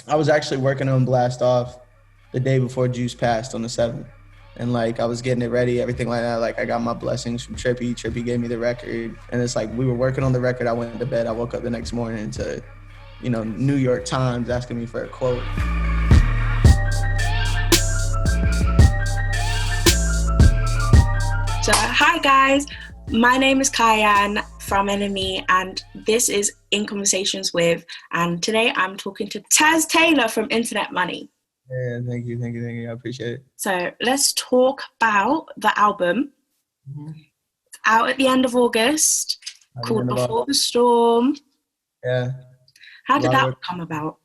I was actually working on Blast Off the day before Juice passed on the 7th. And like I was getting it ready, everything like that. Like I got my blessings from Trippie. Trippie gave me the record. And it's like we were working on the record. I went to bed. I woke up the next morning to, New York Times asking me for a quote. So, hi guys, my name is Kyan from Enemy, and this is In Conversations With. And today I'm talking to Taz Taylor from Internet Money. Yeah, thank you, thank you, thank you. I appreciate it. So, let's talk about the album. Mm-hmm. It's out at the end of August, called Before the Storm. Yeah. How did that come about?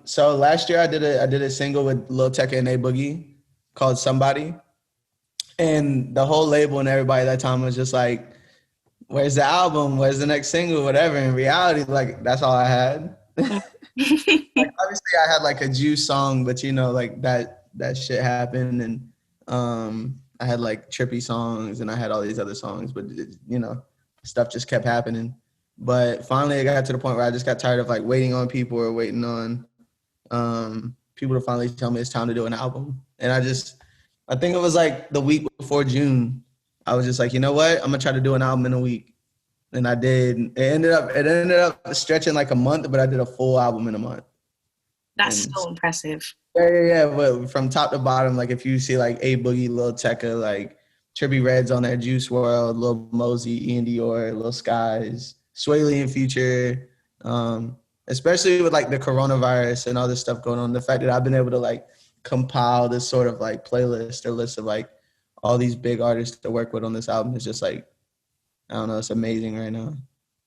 So last year I did a single with Lil Tecca and A Boogie called Somebody. And the whole label and everybody at that time was just like, where's the album? Where's the next single? Whatever. In reality, like that's all I had. Like, obviously I had like a Juice song, but like that shit happened. And I had like Trippie songs and I had all these other songs, but stuff just kept happening. But finally it got to the point where I just got tired of like waiting on people or waiting on people to finally tell me it's time to do an album. And I think it was like the week before June. I was just like, you know what? I'm gonna try to do an album in a week. And I did. It ended up stretching like a month, but I did a full album in a month. That's so impressive. Yeah. But from top to bottom, like if you see like A Boogie, Lil Tecca, like Trippie Redd's on there, Juice WRLD, Lil Mosey, Ian Dior, Lil Skies, Sway Lee in Future, especially with like the coronavirus and all this stuff going on, the fact that I've been able to like compile this sort of like playlist or list of like all these big artists to work with on this album is just like, I don't know, it's amazing right now.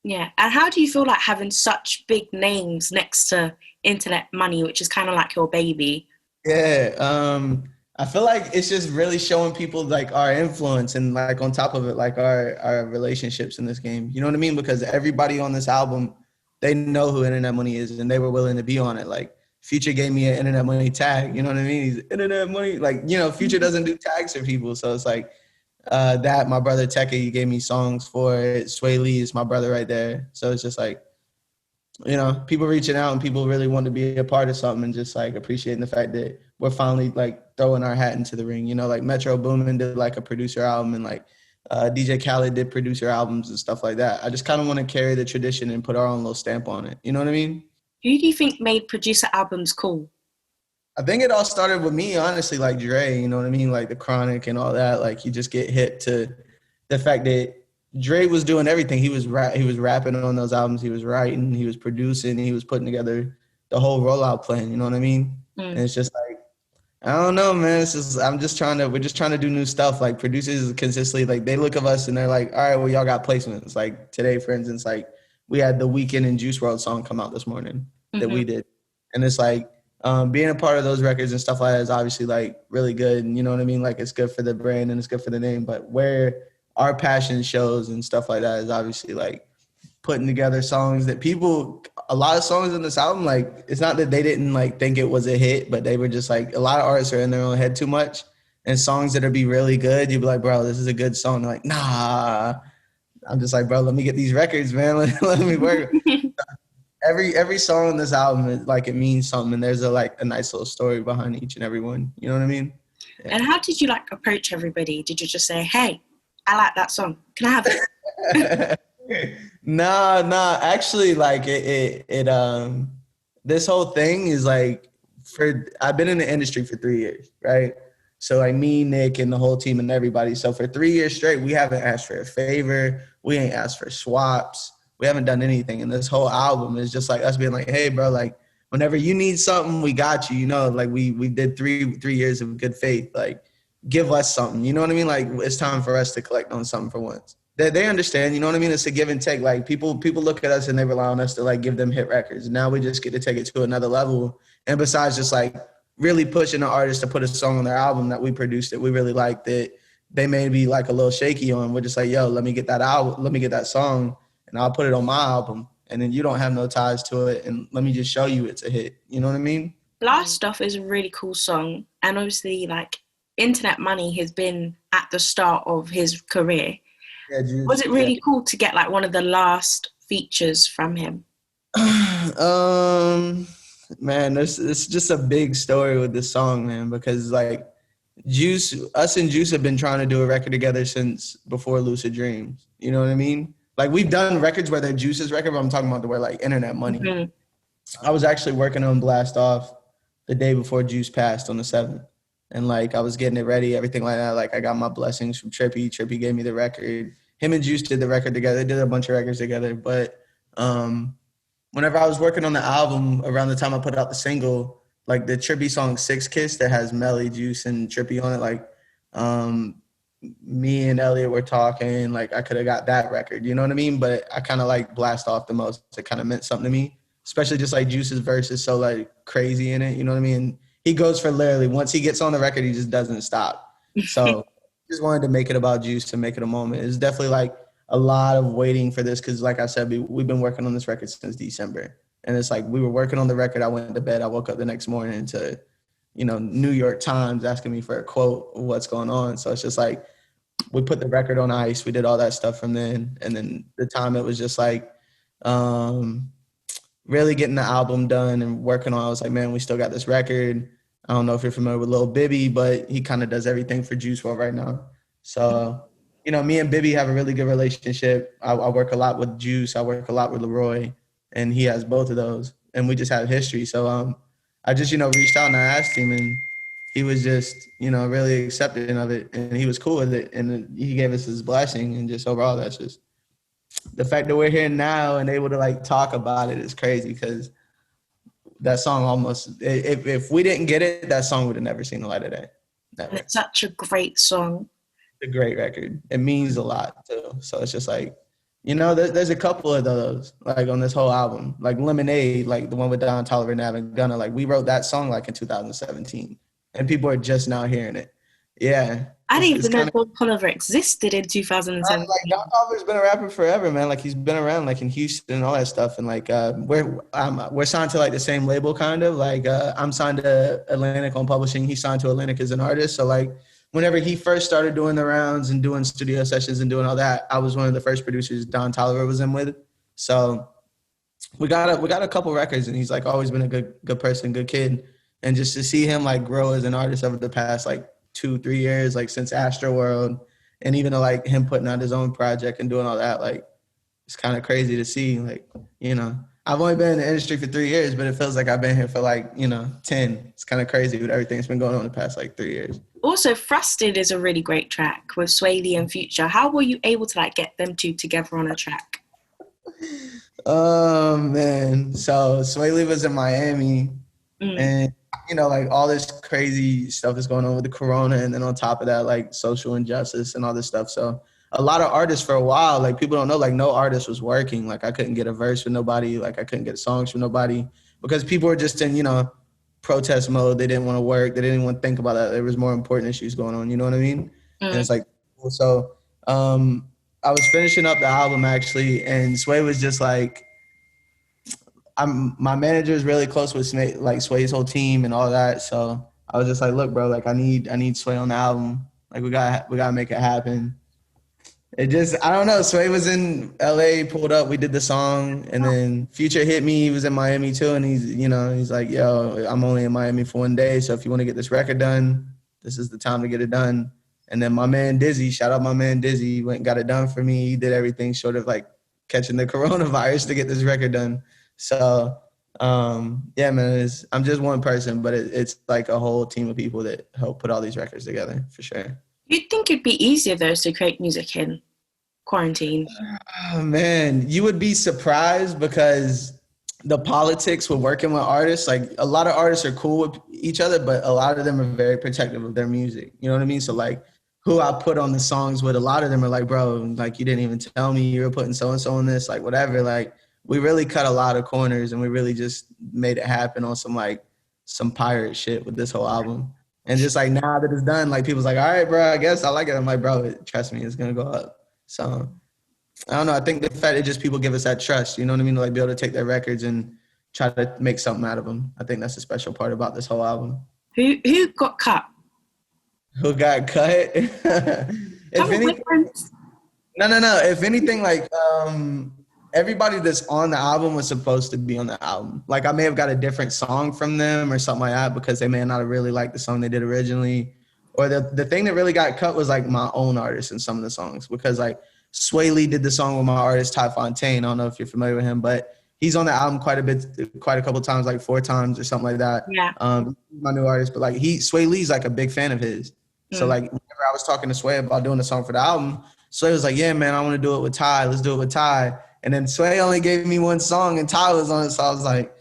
Yeah. And how do you feel like having such big names next to Internet Money, which is kind of like your baby? Yeah. I feel like it's just really showing people like our influence and like on top of it, like our relationships in this game. You know what I mean? Because everybody on this album, they know who Internet Money is and they were willing to be on it. Like Future gave me an Internet Money tag, you know what I mean? He's Internet Money, like, Future doesn't do tags for people. So it's like that, my brother Tecca, he gave me songs for it. Sway Lee is my brother right there. So it's just like, people reaching out and people really want to be a part of something and just like appreciating the fact that we're finally like throwing our hat into the ring. Like Metro Boomin did like a producer album and like DJ Khaled did producer albums and stuff like that. I just kind of want to carry the tradition and put our own little stamp on it. You know what I mean? Who do you think made producer albums cool? I think it all started with me, honestly, like Dre, you know what I mean? Like the Chronic and all that. Like you just get hit to the fact that Dre was doing everything. He was rapping on those albums. He was writing, he was producing, he was putting together the whole rollout plan. You know what I mean? And it's just like, I don't know, man. We're just trying to do new stuff. Like producers consistently, like they look at us and they're like, all right, well, y'all got placements. Like today, for instance, like we had the Weeknd and Juice WRLD song come out this morning that we did. And it's like, being a part of those records and stuff like that is obviously like really good. And you know what I mean? Like it's good for the brand and it's good for the name, but where our passion shows and stuff like that is obviously like putting together songs that a lot of songs in this album, like it's not that they didn't like think it was a hit, but they were just like, a lot of artists are in their own head too much, and songs that'll be really good, you'd be like, bro, this is a good song. They're like, nah. I'm just like, bro, let me get these records, man. Let me work. Every song on this album is like, it means something, and there's a nice little story behind each and every one. You know what I mean? Yeah. And how did you like approach everybody? Did you just say, hey, I like that song, can I have it? Nah. Actually, like this whole thing is like, I've been in the industry for 3 years, right? So like me, Nick, and the whole team and everybody. So for 3 years straight, we haven't asked for a favor. We ain't asked for swaps. We haven't done anything. And this whole album is just like us being like, hey, bro, like whenever you need something, we got you. Like we did three years of good faith. Like give us something. You know what I mean? Like it's time for us to collect on something for once. They understand. You know what I mean? It's a give and take. Like people look at us and they rely on us to like give them hit records. Now we just get to take it to another level. And besides just like really pushing the artist to put a song on their album that we produced that we really like, that they may be like a little shaky on, we're just like, yo, let me get that album, let me get that song, and I'll put it on my album, and then you don't have no ties to it, and let me just show you it's a hit. You know what I mean? Blast Off is a really cool song, and obviously like Internet Money has been at the start of his career. Yeah, was it really cool to get like one of the last features from him? Man, it's just a big story with this song, man, because like us and Juice have been trying to do a record together since before Lucid Dreams. You know what I mean? Like we've done records where they're Juice's record, but I'm talking about the where like Internet Money. Mhm. I was actually working on Blast Off the day before Juice passed on the 7th. And like I was getting it ready, everything like that. Like I got my blessings from Trippie. Trippie gave me the record. Him and Juice did the record together. They did a bunch of records together. But whenever I was working on the album, around the time I put out the single, like the Trippie song Six Kiss that has Melly, Juice, and Trippie on it, like me and Elliot were talking, like I could have got that record, you know what I mean? But I kind of like Blast Off the most. It kind of meant something to me, especially just like Juice's verse is so like crazy in it, you know what I mean? He goes for literally, once he gets on the record, he just doesn't stop. So just wanted to make it about Juice to make it a moment. It's definitely like a lot of waiting for this because like I said, we've been working on this record since December. And it's like we were working on the record. I went to bed. I woke up the next morning to, New York Times asking me for a quote of what's going on. So it's just like we put the record on ice. We did all that stuff from then. And then the time it was just like really getting the album done and working on it. I was like, man, we still got this record. I don't know if you're familiar with Lil Bibby, but he kind of does everything for Juice WRLD right now. So, me and Bibby have a really good relationship. I work a lot with Juice. I work a lot with Leroy, and he has both of those. And we just have history. So I just, reached out and I asked him, and he was just, really accepting of it. And he was cool with it. And he gave us his blessing. And just overall, that's just the fact that we're here now and able to like talk about it is crazy because that song almost, if we didn't get it, that song would have never seen the light of day. Never. It's such a great song. It's a great record. It means a lot too. So it's just like, there's a couple of those like on this whole album, like Lemonade, like the one with Don Toliver, Nav and Gunna. Like we wrote that song like in 2017 and people are just now hearing it. Yeah. I didn't even know Don Toliver existed in 2017. Like Don Toliver's been a rapper forever, man. Like he's been around, like in Houston and all that stuff. And like we're signed to like the same label, kind of. Like I'm signed to Atlantic on publishing. He's signed to Atlantic as an artist. So like whenever he first started doing the rounds and doing studio sessions and doing all that, I was one of the first producers Don Toliver was in with. So we got a couple records, and he's like always been a good person, good kid. And just to see him like grow as an artist over the past like 2-3 years, like since Astroworld, and even like him putting out his own project and doing all that, like it's kind of crazy to see. Like, I've only been in the industry for 3 years, but it feels like I've been here for like, 10. It's kind of crazy with everything that's been going on the past like 3 years. Also, Frosted is a really great track with Sway Lee and Future. How were you able to like get them two together on a track? Oh man, so Sway Lee was in Miami, and like all this crazy stuff is going on with the corona, and then on top of that, like social injustice and all this stuff. So a lot of artists for a while, like people don't know, like no artist was working. Like I couldn't get a verse with nobody. Like I couldn't get songs from nobody because people were just in, protest mode. They didn't want to work. They didn't even want to think about that. There was more important issues going on. You know what I mean? And it's like, so I was finishing up the album actually, and Sway was just like, my manager is really close with Sway's whole team and all that. So I was just like, look, bro, like I need Sway on the album. Like we gotta make it happen. It just, I don't know. Sway was in LA, pulled up, we did the song, and then Future hit me. He was in Miami too, and he's like, yo, I'm only in Miami for 1 day, so if you want to get this record done, this is the time to get it done. And then my man Dizzy, shout out my man Dizzy, went and got it done for me. He did everything short of like catching the coronavirus to get this record done. So yeah, man, I'm just one person, but it's like a whole team of people that help put all these records together for sure. You'd think it'd be easier though to create music in quarantine. Oh, man, you would be surprised because the politics with working with artists, like a lot of artists are cool with each other, but a lot of them are very protective of their music. You know what I mean? So like who I put on the songs with, a lot of them are like, bro, like you didn't even tell me you were putting so-and-so on this, like whatever. Like we really cut a lot of corners and we really just made it happen on some pirate shit with this whole album. And just like now that it's done, like people's like, all right, bro, I guess I like it. I'm like, bro, trust me, it's gonna go up. So I don't know. I think the fact that just people give us that trust, you know what I mean? To like be able to take their records and try to make something out of them. I think that's the special part about this whole album. Who got cut? Who got cut? If anything, no. If anything, like everybody that's on the album was supposed to be on the album. Like I may have got a different song from them or something like that because they may not have really liked the song they did originally. Or the thing that really got cut was like my own artist in some of the songs because like Sway Lee did the song with my artist Ty Fontaine. I don't know if you're familiar with him, but he's on the album quite a couple times, like 4 times or something like that. Yeah. My new artist, but like Sway Lee's like a big fan of his. So like whenever I was talking to Sway about doing a song for the album, Sway was like, yeah, man, I want to do it with Ty. Let's do it with Ty. And then Sway only gave me one song and Ty was on it. So I was like,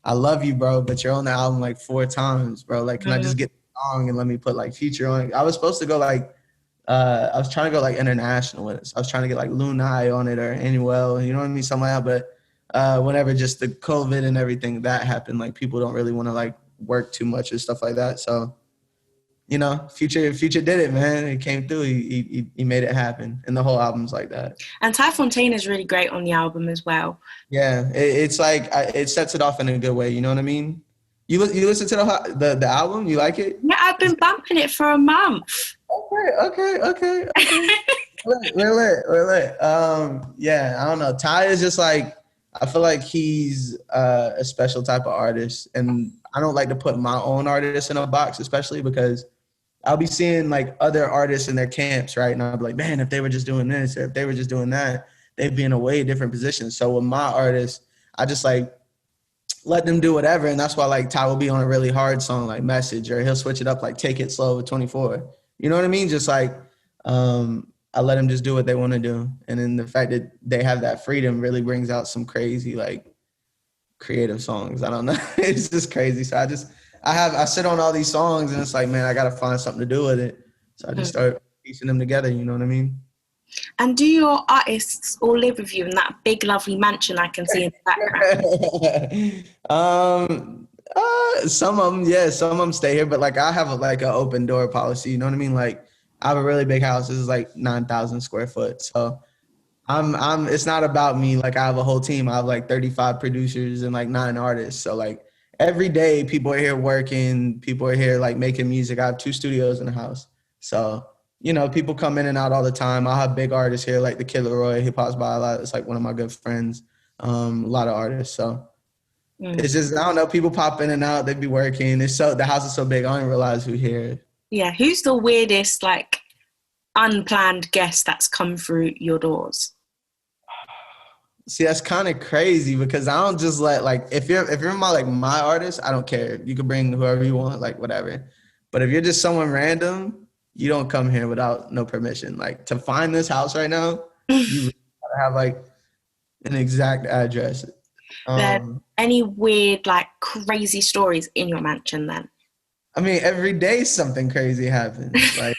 I love you, bro, but you're on the album like 4 times, bro. Like, can I just get the song and let me put like Future on it? I was supposed to go like, I was trying to go like international with it. So I was trying to get like Lunai on it or Annuel, you know what I mean? Something like that. But whenever just the COVID and everything that happened, like people don't really want to like work too much and stuff like that. So, you know, Future did it, man. It came through. He made it happen. And the whole album's like that. And Ty Fontaine is really great on the album as well. Yeah, it's like, it sets it off in a good way. You know what I mean? You listen to the album? You like it? Yeah, I've been bumping it for a month. Okay. We're lit. Yeah, I don't know. Ty is just like, I feel like he's a special type of artist. And I don't like to put my own artist in a box, especially because I'll be seeing like other artists in their camps, right? And I'll be like, man, if they were just doing this or if they were just doing that, they'd be in a way different position. So with my artists, I just like let them do whatever. And that's why like Ty will be on a really hard song like Message, or he'll switch it up like Take It Slow with 24. You know what I mean? Just like I let them just do what they want to do. And then the fact that they have that freedom really brings out some crazy like creative songs. I don't know. It's just crazy. So I sit on all these songs and it's like, man, I got to find something to do with it. So I just start piecing them together. You know what I mean? And do your artists all live with you in that big, lovely mansion I can see in the background? Some of them, yeah, some of them stay here, but like I have like an open door policy. You know what I mean? Like I have a really big house. This is like 9,000 square foot. So it's not about me. Like I have a whole team. I have like 35 producers and like 9 artists. So like every day people are here working. People are here like making music. I have 2 studios in the house. So, you know, people come in and out all the time. I'll have big artists here like the Kid Leroy. He pops by a lot. It's like one of my good friends. A lot of artists. So it's just, I don't know, people pop in and out. They be working. The house is so big. I don't realize who's here. Yeah. Who's the weirdest, like, unplanned guest that's come through your doors? See, that's kind of crazy because I don't just let, like, if you're my artist, I don't care. You can bring whoever you want, like whatever. But if you're just someone random, you don't come here without no permission. Like to find this house right now, you gotta have like an exact address. Any weird, like crazy stories in your mansion then? I mean, every day something crazy happens. Like,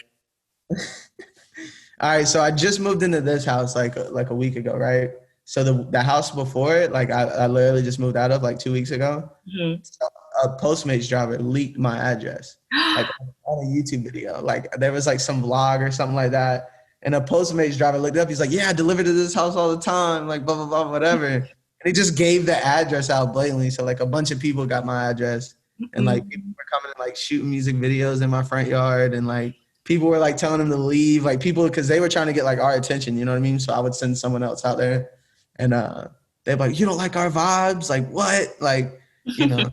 all right, so I just moved into this house like a week ago, right? So the house before it, like I literally just moved out of like 2 weeks ago. Mm-hmm. So a Postmates driver leaked my address, like on a YouTube video. Like there was like some vlog or something like that. And a Postmates driver looked up. He's like, yeah, I deliver to this house all the time. Like blah, blah, blah, whatever. And he just gave the address out blatantly. So like a bunch of people got my address. And like people were coming and like shooting music videos in my front yard. And like people were like telling them to leave. Like people, because they were trying to get like our attention. You know what I mean? So I would send someone else out there. And they're like, you don't like our vibes? Like what? Like, you know,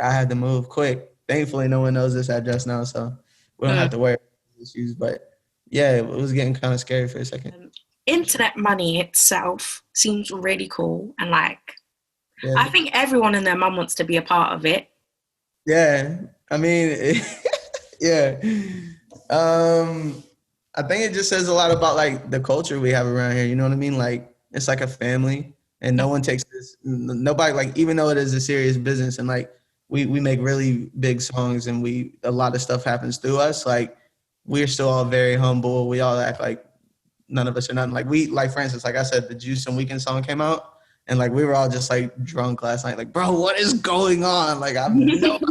I had to move quick. Thankfully, no one knows this address now, so we don't have to worry about issues. But yeah, it was getting kind of scary for a second. Internet money itself seems really cool. And like, yeah. I think everyone and their mum wants to be a part of it. Yeah. I mean, yeah. I think it just says a lot about like the culture we have around here. You know what I mean? Like, it's like a family. And no one takes this, nobody, like, even though it is a serious business and like we make really big songs and a lot of stuff happens through us, like we're still all very humble. We all act like none of us are nothing. Like for instance, like I said, the Juice and Weekend song came out and like we were all just like drunk last night, like, bro, what is going on? Like I have no idea.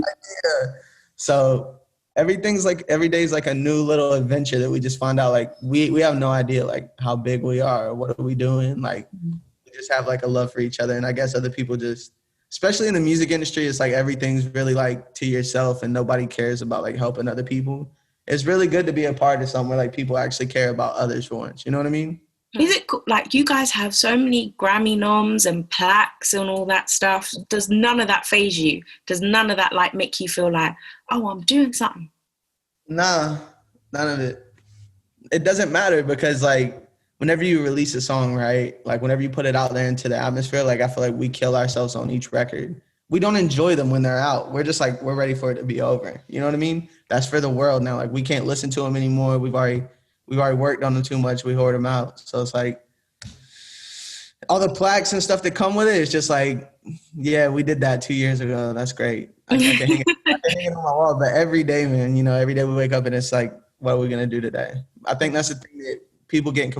So every day's like a new little adventure that we just find out. Like we have no idea like how big we are, or what are we doing? Like we just have like a love for each other. And I guess other people just, especially in the music industry, it's like everything's really like to yourself and nobody cares about like helping other people. It's really good to be a part of somewhere like people actually care about others for once. You know what I mean? Is it like you guys have so many Grammy noms and plaques and all that stuff? Does none of that phase you? Does none of that like make you feel like, oh, I'm doing something? Nah, none of it. It doesn't matter because like whenever you release a song, right? Like whenever you put it out there into the atmosphere, like I feel like we kill ourselves on each record. We don't enjoy them when they're out. We're just like, we're ready for it to be over. You know what I mean? That's for the world now. Like we can't listen to them anymore. We've already worked on them too much. We hoard them out. So it's like all the plaques and stuff that come with it. It's just like, yeah, we did that 2 years ago. That's great. I can hang it on my wall. But every day, man, every day we wake up and it's like, what are we gonna do today? I think that's the thing that people get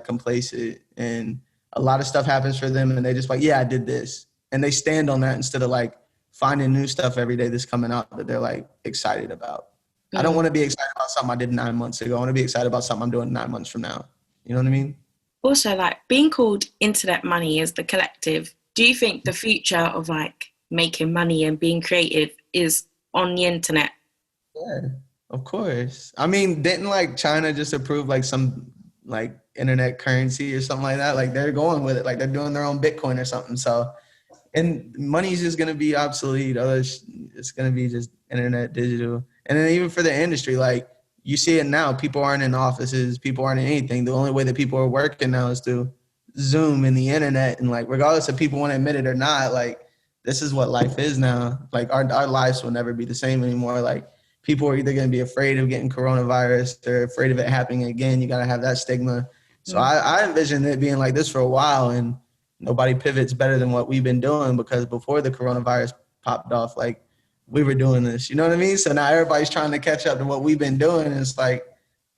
complacent, and a lot of stuff happens for them, and they just like, yeah, I did this, and they stand on that instead of like finding new stuff every day that's coming out that they're like excited about. I don't want to be excited about something I did 9 months ago. I want to be excited about something I'm doing 9 months from now. You know what I mean? Also, like being called Internet Money as the collective, do you think the future of like making money and being creative is on the internet? Yeah, of course. I mean, didn't like China just approve like some like internet currency or something like that? Like they're going with it. Like they're doing their own Bitcoin or something. So, and money's just going to be obsolete. It's going to be just internet, digital. And then even for the industry, like you see it now, people aren't in offices, people aren't in anything. The only way that people are working now is through Zoom and the internet. And like, regardless if people want to admit it or not, like this is what life is now. Like our lives will never be the same anymore. Like people are either going to be afraid of getting coronavirus or afraid of it happening again. You got to have that stigma. So I envision it being like this for a while, and nobody pivots better than what we've been doing, because before the coronavirus popped off, like we were doing this, you know what I mean? So now everybody's trying to catch up to what we've been doing. And it's like,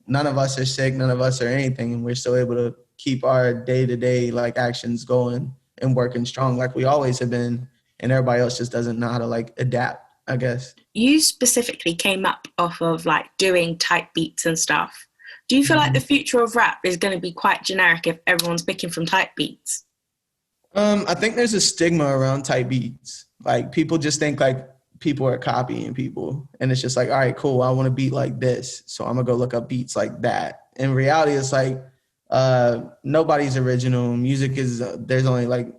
none of us are sick, none of us are anything. And we're still able to keep our day-to-day like actions going and working strong like we always have been. And everybody else just doesn't know how to like adapt, I guess. You specifically came up off of like doing type beats and stuff. Do you feel like the future of rap is going to be quite generic if everyone's picking from type beats? I think there's a stigma around type beats. Like people just think like people are copying people, and it's just like, all right, cool, I want a beat like this, so I'm gonna go look up beats like that. In reality, it's like nobody's original. Music is there's only like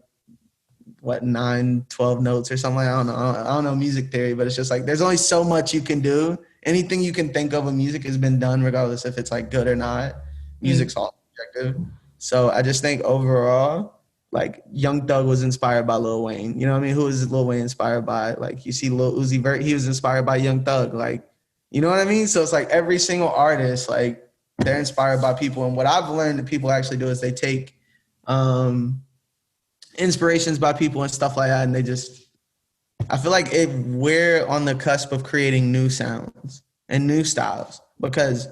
what 9, 12 notes or something. I don't know music theory, but it's just like there's only so much you can do. Anything you can think of with music has been done, regardless if it's like good or not. Music's all subjective. So I just think overall, like Young Thug was inspired by Lil Wayne. You know what I mean? Who is Lil Wayne inspired by? Like you see Lil Uzi Vert, he was inspired by Young Thug. Like, you know what I mean? So it's like every single artist, like they're inspired by people. And what I've learned that people actually do is they take inspirations by people and stuff like that. And they just, I feel like we're on the cusp of creating new sounds and new styles, because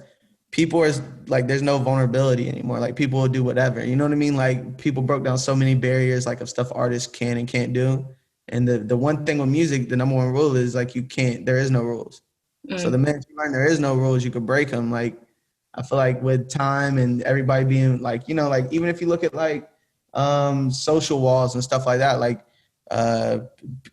people are like, there's no vulnerability anymore. Like people will do whatever, you know what I mean? Like people broke down so many barriers, like of stuff artists can and can't do. And the one thing with music, the number one rule is like, there is no rules. So the minute you learn there is no rules, you could break them. Like, I feel like with time and everybody being like, like even if you look at like social walls and stuff like that, like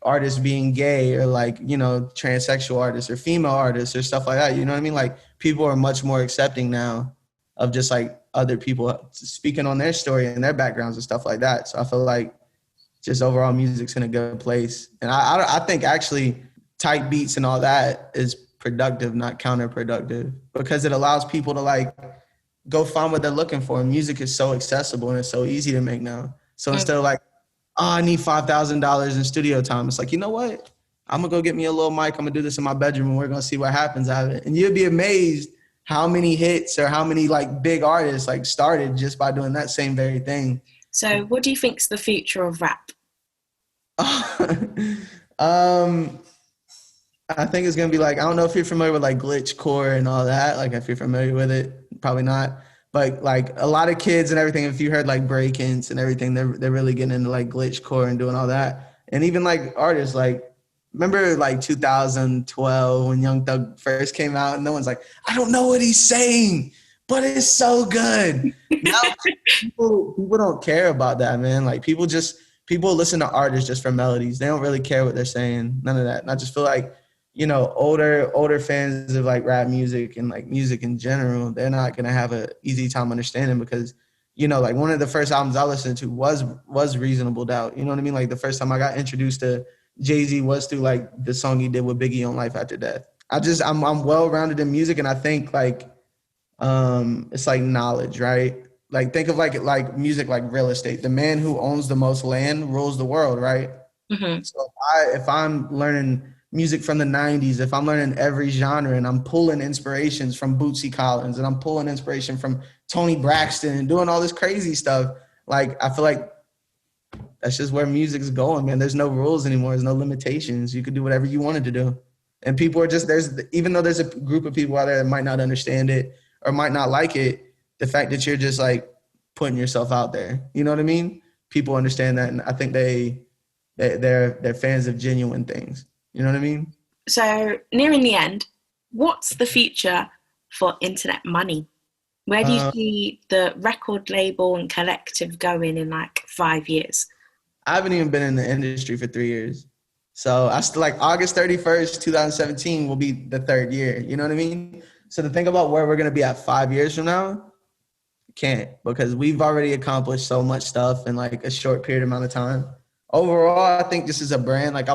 artists being gay or like, transsexual artists or female artists or stuff like that, you know what I mean? Like people are much more accepting now of just like other people speaking on their story and their backgrounds and stuff like that. So I feel like just overall music's in a good place. And I think actually type beats and all that is productive, not counterproductive, because it allows people to like go find what they're looking for. Music is so accessible and it's so easy to make now. So instead of like, oh, I need $5,000 in studio time, it's like, you know what? I'm gonna go get me a little mic. I'm gonna do this in my bedroom and we're gonna see what happens out of it. And you'd be amazed how many hits or how many like big artists like started just by doing that same very thing. So what do you think's the future of rap? I think it's gonna be like, I don't know if you're familiar with like glitchcore and all that. Like if you're familiar with it, probably not. But like a lot of kids and everything, if you heard like break-ins and everything, they're really getting into like glitchcore and doing all that. And even like artists, like remember like 2012 when Young Thug first came out and no one's like, I don't know what he's saying, but it's so good. Now people don't care about that, man. Like people listen to artists just for melodies. They don't really care what they're saying. None of that. And I just feel like, older fans of like rap music and like music in general, they're not going to have an easy time understanding, because you know, like one of the first albums I listened to was Reasonable Doubt. You know what I mean? Like the first time I got introduced to Jay-Z was through like the song he did with Biggie on Life After Death. I'm well-rounded in music, and I think like it's like knowledge, right? Like think of like music like real estate. The man who owns the most land rules the world, right? Mm-hmm. So if I'm learning music from the 90s, if I'm learning every genre and I'm pulling inspirations from Bootsy Collins and I'm pulling inspiration from Tony Braxton and doing all this crazy stuff, like I feel like that's just where music's going, man. There's no rules anymore. There's no limitations. You could do whatever you wanted to do. And people are just, even though there's a group of people out there that might not understand it or might not like it, the fact that you're just like putting yourself out there, you know what I mean? People understand that. And I think they're fans of genuine things. You know what I mean? So nearing the end, what's the future for Internet Money? Where do you see the record label and collective going in like 5 years? I haven't even been in the industry for 3 years. So I still like August 31st, 2017 will be the third year. You know what I mean? So to think about where we're going to be at 5 years from now, can't, because we've already accomplished so much stuff in like a short period amount of time. Overall, I think this is a brand. Like I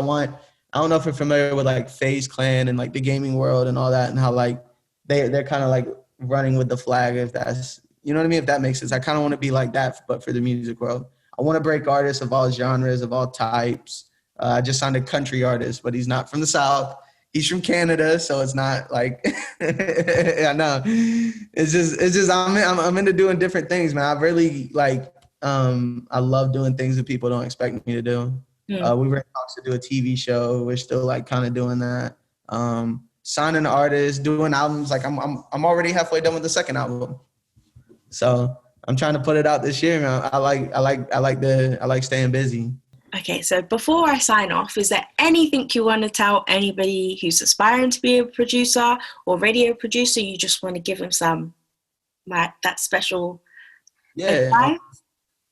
don't know if you're familiar with like FaZe Clan and like the gaming world and all that, and how like they're kind of like running with the flag, if that's, you know what I mean? If that makes sense. I kind of want to be like that, but for the music world. I want to break artists of all genres, of all types. I just signed a country artist, but he's not from the South. He's from Canada, so it's not like I know. It's just I'm into doing different things, man. I really like I love doing things that people don't expect me to do. We were in talks to do a TV show. We're still like kind of doing that. Signing artists, doing albums. Like I'm already halfway done with the second album. So I'm trying to put it out this year, man. I like staying busy. Okay, so before I sign off, is there anything you want to tell anybody who's aspiring to be a producer or radio producer? You just want to give them some, like, that special advice?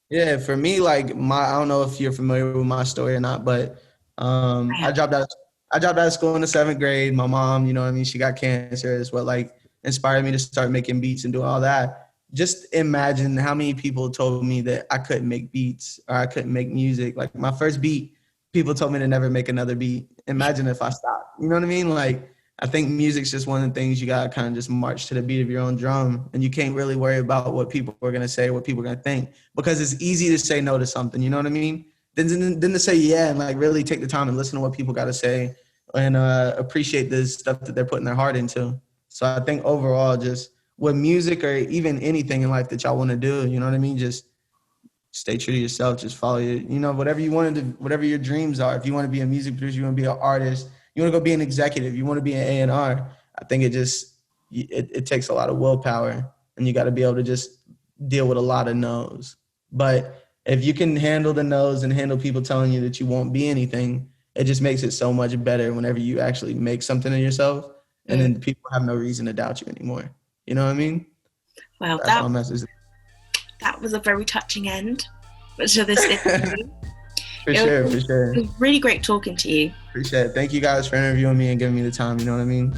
Yeah, for me, like I don't know if you're familiar with my story or not, but I dropped out of school in the 7th grade. My mom, you know what I mean, she got cancer. Is what like inspired me to start making beats and do all that. Just imagine how many people told me that I couldn't make beats or I couldn't make music. Like my first beat, people told me to never make another beat. Imagine if I stopped. You know what I mean? Like I think music's just one of the things you gotta kind of just march to the beat of your own drum, and you can't really worry about what people are gonna say, what people are gonna think, because it's easy to say no to something. You know what I mean? Then to say yeah and like really take the time and listen to what people gotta say and appreciate the stuff that they're putting their heart into. So I think overall, just with music or even anything in life that y'all want to do, you know what I mean? Just stay true to yourself. Just follow your, you know, whatever you want to do, whatever your dreams are. If you want to be a music producer, you want to be an artist, you want to go be an executive, you want to be an A&R, I think it takes a lot of willpower, and you got to be able to just deal with a lot of no's. But if you can handle the no's and handle people telling you that you won't be anything, it just makes it so much better whenever you actually make something of yourself, and then people have no reason to doubt you anymore. You know what I mean? Well, that's my message. That was a very touching end to this interview. For sure. It was really great talking to you. Appreciate it. Thank you guys for interviewing me and giving me the time. You know what I mean?